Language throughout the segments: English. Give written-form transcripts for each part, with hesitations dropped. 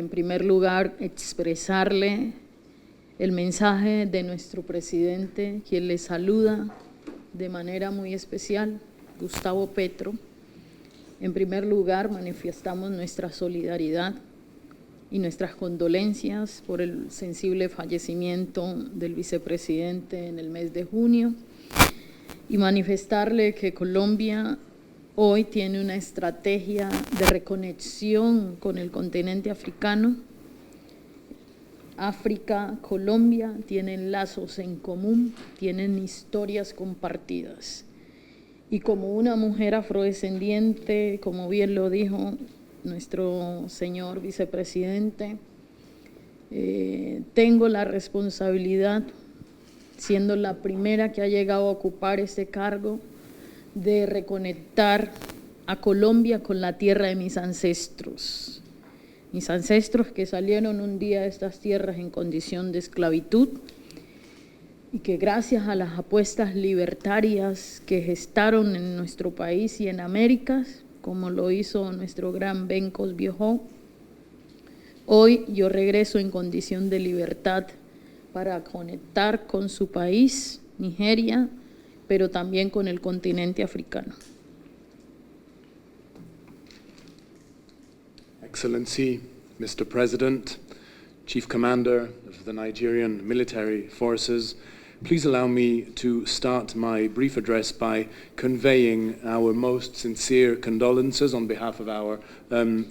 en primer lugar, expresarle el mensaje de nuestro presidente, quien le saluda de manera muy especial, Gustavo Petro. En primer lugar, manifestamos nuestra solidaridad y nuestras condolencias por el sensible fallecimiento del vicepresidente en el mes de junio y manifestarle que Colombia hoy tiene una estrategia de reconexión con el continente africano. África, Colombia tienen lazos en común, tienen historias compartidas. Y como una mujer afrodescendiente, como bien lo dijo nuestro señor vicepresidente, tengo la responsabilidad, siendo la primera que ha llegado a ocupar este cargo, de reconectar a Colombia con la tierra de mis ancestros que salieron un día de estas tierras en condición de esclavitud y que gracias a las apuestas libertarias que gestaron en nuestro país y en Américas, como lo hizo nuestro gran Prof.Mgbeke, hoy yo regreso en condición de libertad para conectar con su país, Nigeria, pero también con el continente africano. Excellency, Mr. President, Chief Commander of the Nigerian Military Forces, please allow me to start my brief address by conveying our most sincere condolences on behalf of our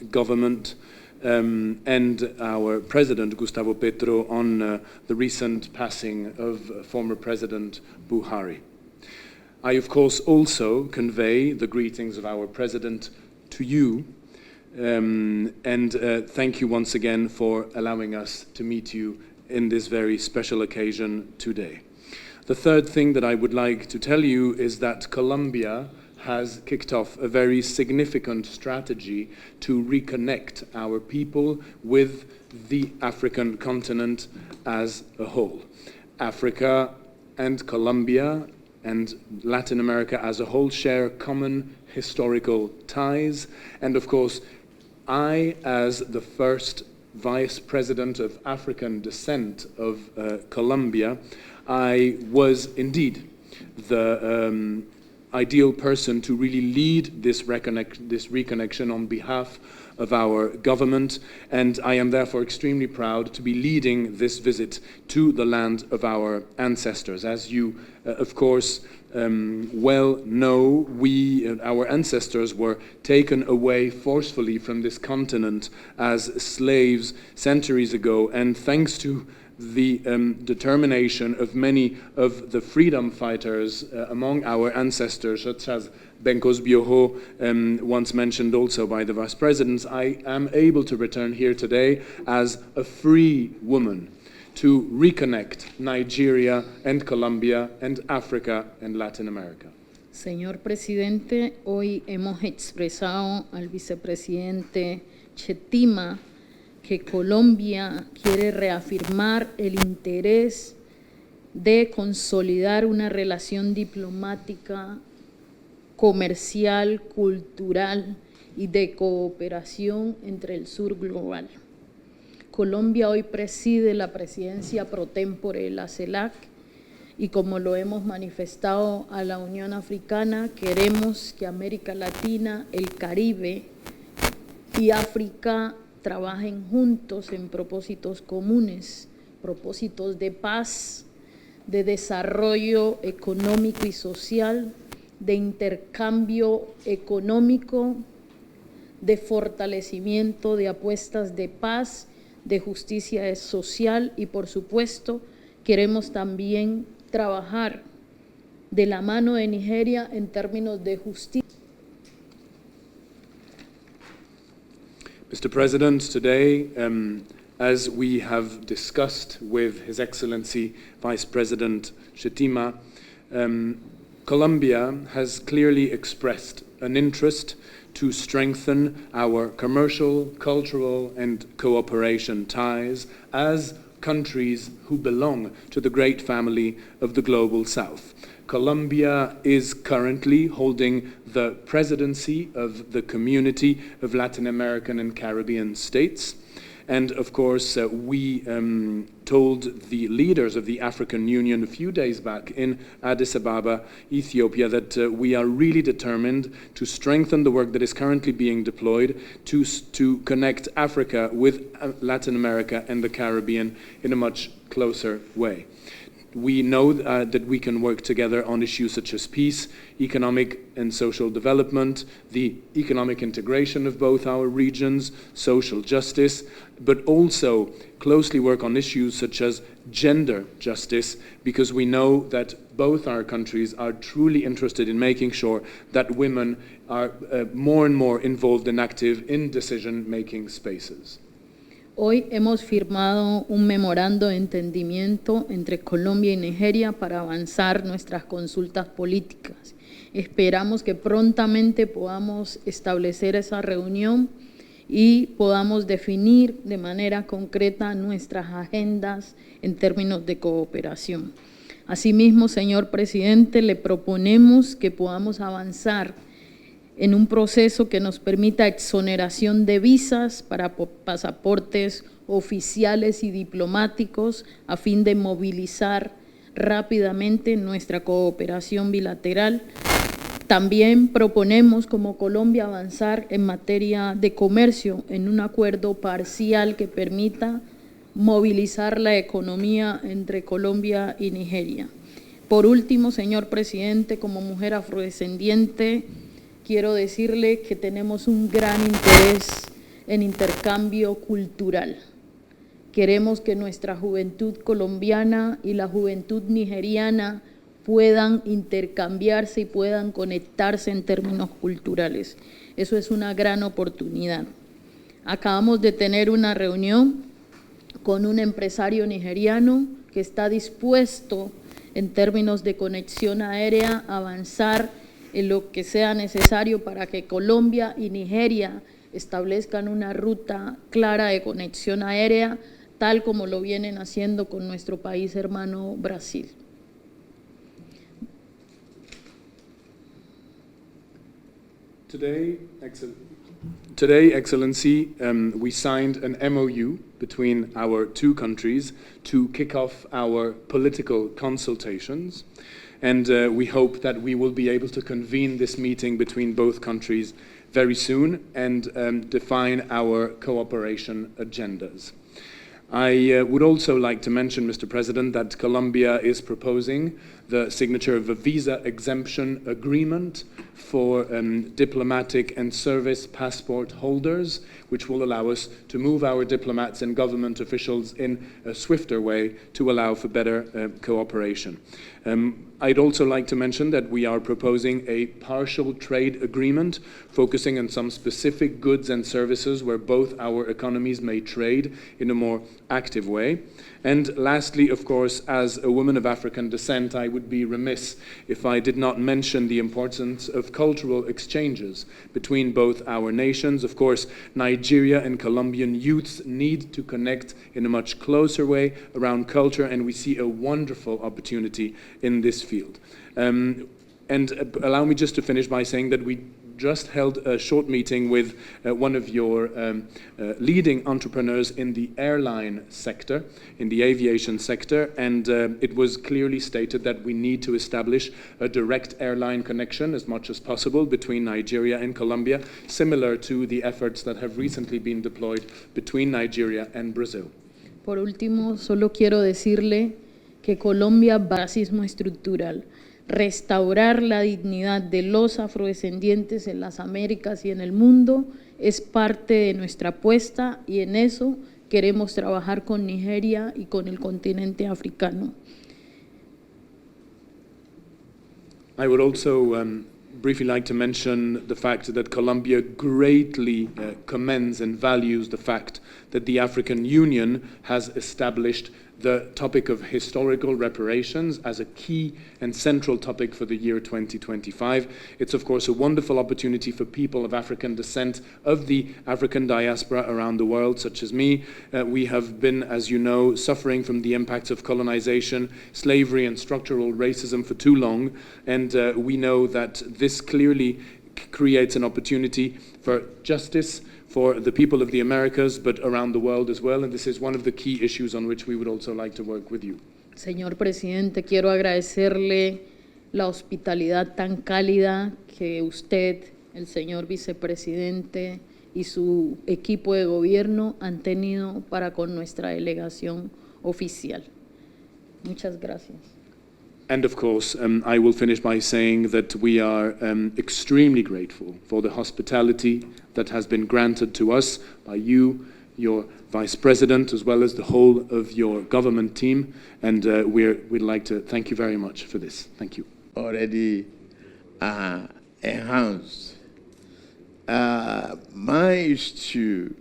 government and our President, Gustavo Petro, on the recent passing of former President Buhari. I, of course, also convey the greetings of our President to you, and thank you once again for allowing us to meet you in this very special occasion today. The third thing that I would like to tell you is that Colombia has kicked off a very significant strategy to reconnect our people with the African continent as a whole. Africa and Colombia and Latin America as a whole share common historical ties, and of course, I, as the first Vice President of African descent of Colombia, I was indeed the ideal person to really lead this reconnection on behalf of our government, and I am therefore extremely proud to be leading this visit to the land of our ancestors. As you, of course, well know, our ancestors were taken away forcefully from this continent as slaves centuries ago, and thanks to the determination of many of the freedom fighters among our ancestors, such as Prof.Mgbeke, once mentioned also by the Vice Presidents, I am able to return here today as a free woman to reconnect Nigeria and Colombia and Africa and Latin America. Señor Presidente, hoy hemos expresado al vicepresidente Chetima que Colombia quiere reafirmar el interés de consolidar una relación diplomática, comercial, cultural y de cooperación entre el sur global. Colombia hoy preside la presidencia pro tempore de la CELAC y como lo hemos manifestado a la Unión Africana, queremos que América Latina, el Caribe y África trabajen juntos en propósitos comunes, propósitos de paz, de desarrollo económico y social, de intercambio económico, de fortalecimiento de apuestas de paz, de justicia social y, por supuesto, queremos también trabajar de la mano de Nigeria en términos de justicia. Mr. President, today, as we have discussed with His Excellency Vice President Chetima, Colombia has clearly expressed an interest to strengthen our commercial, cultural, and cooperation ties as countries who belong to the great family of the Global South. Colombia is currently holding the presidency of the Community of Latin American and Caribbean States, And of course, we told the leaders of the African Union a few days back in Addis Ababa, Ethiopia, that we are really determined to strengthen the work that is currently being deployed to connect Africa with Latin America and the Caribbean in a much closer way. We know that we can work together on issues such as peace, economic and social development, the economic integration of both our regions, social justice, but also closely work on issues such as gender justice, because we know that both our countries are truly interested in making sure that women are more and more involved and active in decision-making spaces. Hoy hemos firmado un memorando de entendimiento entre Colombia y Nigeria para avanzar nuestras consultas políticas. Esperamos que prontamente podamos establecer esa reunión y podamos definir de manera concreta nuestras agendas en términos de cooperación. Asimismo, señor presidente, le proponemos que podamos avanzar en un proceso que nos permita exoneración de visas para pasaportes oficiales y diplomáticos a fin de movilizar rápidamente nuestra cooperación bilateral. También proponemos como Colombia avanzar en materia de comercio en un acuerdo parcial que permita movilizar la economía entre Colombia y Nigeria. Por último, señor presidente, como mujer afrodescendiente, quiero decirle que tenemos un gran interés en intercambio cultural. Queremos que nuestra juventud colombiana y la juventud nigeriana puedan intercambiarse y puedan conectarse en términos culturales. Eso es una gran oportunidad. Acabamos de tener una reunión con un empresario nigeriano que está dispuesto, en términos de conexión aérea, a avanzar en lo que sea necesario para que Colombia y Nigeria establezcan una ruta clara de conexión aérea, tal como lo vienen haciendo con nuestro país hermano Brasil. Today, Excellency, we signed an MOU between our two countries to kick off our political consultations. And we hope that we will be able to convene this meeting between both countries very soon and define our cooperation agendas. I would also like to mention, Mr. President, that Colombia is proposing the signature of a visa exemption agreement for diplomatic and service passport holders, which will allow us to move our diplomats and government officials in a swifter way to allow for better cooperation. I'd also like to mention that we are proposing a partial trade agreement focusing on some specific goods and services where both our economies may trade in a more active way. And lastly, of course, as a woman of African descent, I would be remiss if I did not mention the importance of cultural exchanges between both our nations. Of course, Nigeria and Colombian youths need to connect in a much closer way around culture, and we see a wonderful opportunity in this field. And allow me just to finish by saying that we just held a short meeting with one of your leading entrepreneurs in the airline sector, in the aviation sector, and it was clearly stated that we need to establish a direct airline connection as much as possible between Nigeria and Colombia, similar to the efforts that have recently been deployed between Nigeria and Brazil. Por último, solo quiero decirle que Colombia va al racismo estructural. Restaurar la dignidad de los afrodescendientes en las Américas y en el mundo es parte de nuestra apuesta y en eso queremos trabajar con Nigeria y con el continente africano. I would also briefly like to mention the fact that Colombia greatly commends and values the fact that the African Union has established the topic of historical reparations as a key and central topic for the year 2025. It's of course a wonderful opportunity for people of African descent of the African diaspora around the world, such as me. We have been, as you know, suffering from the impacts of colonization, slavery and structural racism for too long, and we know that this clearly creates an opportunity for justice, for the people of the Americas, but around the world as well. And this is one of the key issues on which we would also like to work with you. Señor presidente, quiero agradecerle la hospitalidad tan cálida que usted, el señor vicepresidente y su equipo de gobierno han tenido para con nuestra delegación oficial. Muchas gracias. And of course, I will finish by saying that we are extremely grateful for the hospitality that has been granted to us by you, your Vice President, as well as the whole of your government team. And we'd like to thank you very much for this. Thank you. Already enhanced. Mine is to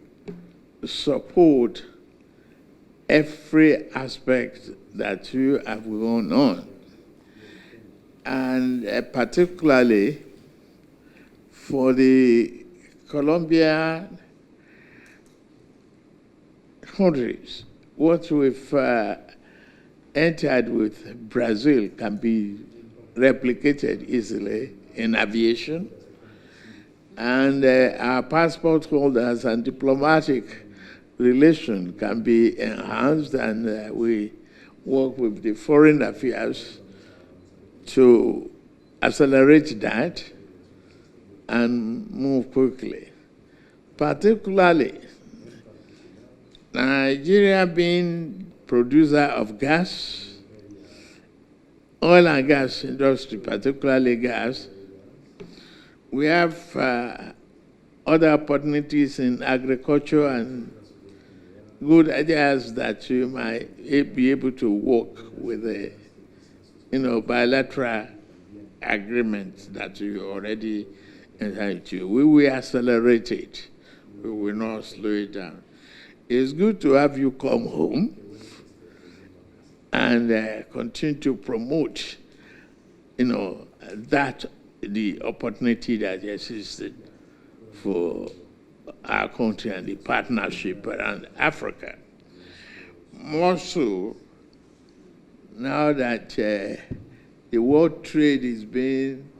support every aspect that you have gone on. And particularly for the Colombian countries, what we've entered with Brazil can be replicated easily in aviation. And our passport holders and diplomatic relation can be enhanced, and we work with the foreign affairs to accelerate that and move quickly. Particularly, Nigeria being producer of gas, oil and gas industry, particularly gas, we have other opportunities in agriculture and good ideas that you might be able to work with the bilateral agreements that you already entered into. We will accelerate it. We will not slow it down. It's good to have you come home and continue to promote, the opportunity that existed for our country and the partnership around Africa. More so, now that the world trade is being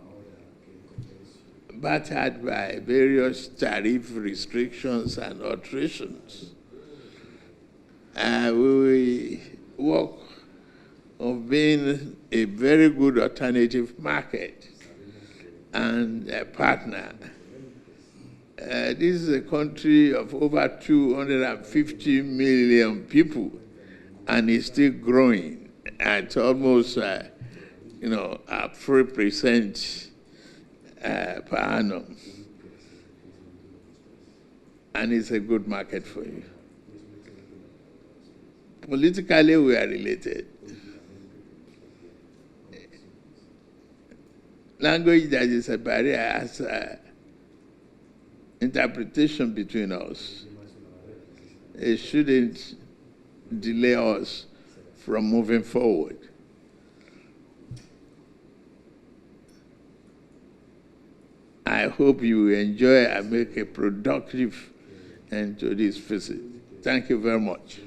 battered by various tariff restrictions and alterations, we work on being a very good alternative market and a partner. This is a country of over 250 million people, and it's still growing at almost, 3% per annum. And it's a good market for you. Politically, we are related. Language that is a barrier has interpretation between us. It shouldn't delay us from moving forward. I hope you enjoy and make a productive end to this visit. Thank you very much.